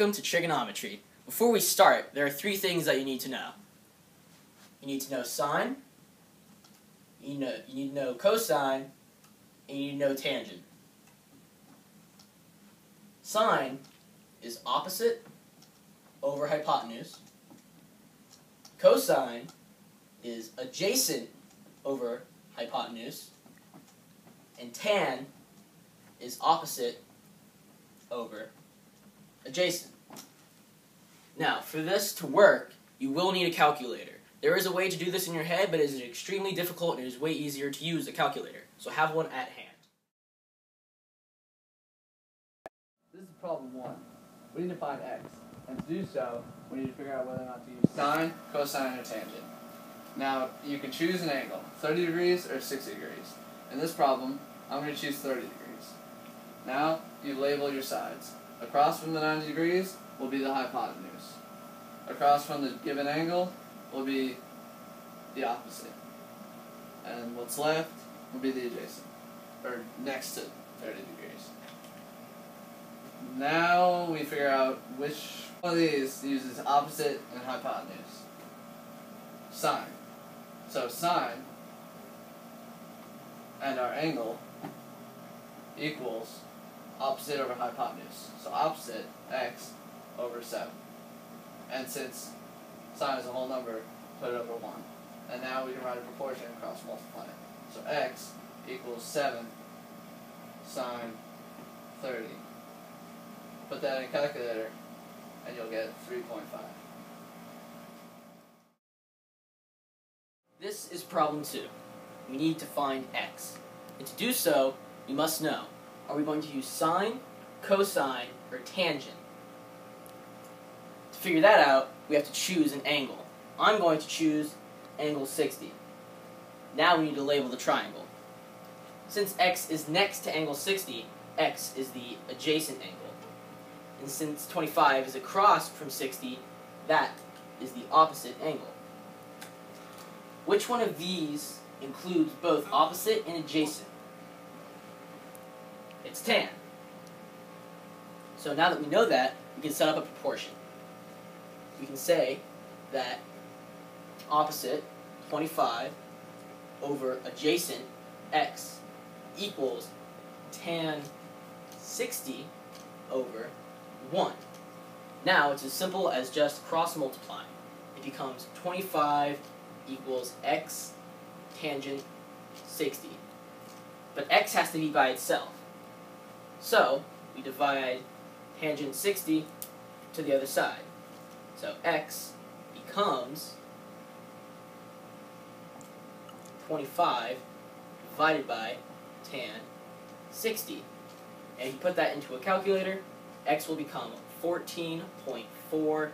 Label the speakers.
Speaker 1: Welcome to trigonometry. Before we start, there are three things that you need to know. You need to know sine, you need to know cosine, and you need to know tangent. Sine is opposite over hypotenuse. Cosine is adjacent over hypotenuse. And tan is opposite over adjacent. Now, for this to work, you will need a calculator. There is a way to do this in your head, but it is extremely difficult and it is way easier to use a calculator. So have one at hand.
Speaker 2: This is problem 1. We need to find x. And to do so, we need to figure out whether or not to use sine, cosine, or tangent. Now, you can choose an angle, 30 degrees or 60 degrees. In this problem, I'm going to choose 30 degrees. Now, you label your sides. Across from the 90 degrees will be the hypotenuse. Across from the given angle will be the opposite. And what's left will be the adjacent, or next to 30 degrees. Now we figure out which one of these uses opposite and hypotenuse. Sine. So sine and our angle equals opposite over hypotenuse. So opposite, x, over 7. And since sine is a whole number, put it over 1. And now we can write a proportion and cross multiply it. So x equals 7 sine 30. Put that in a calculator and you'll get 3.5.
Speaker 1: This is problem 2. We need to find x. And to do so, we must know, are we going to use sine, cosine, or tangent? To figure that out, we have to choose an angle. I'm going to choose angle 60. Now we need to label the triangle. Since x is next to angle 60, x is the adjacent angle. And since 25 is across from 60, that is the opposite angle. Which one of these includes both opposite and adjacent? It's tan. So now that we know that, we can set up a proportion. We can say that opposite, 25, over adjacent, x, equals tan 60 over 1. Now it's as simple as just cross multiplying. It becomes 25 equals x tangent 60. But x has to be by itself. So we divide tangent 60 to the other side. So x becomes 25 divided by tan 60. And if you put that into a calculator, x will become 14.43.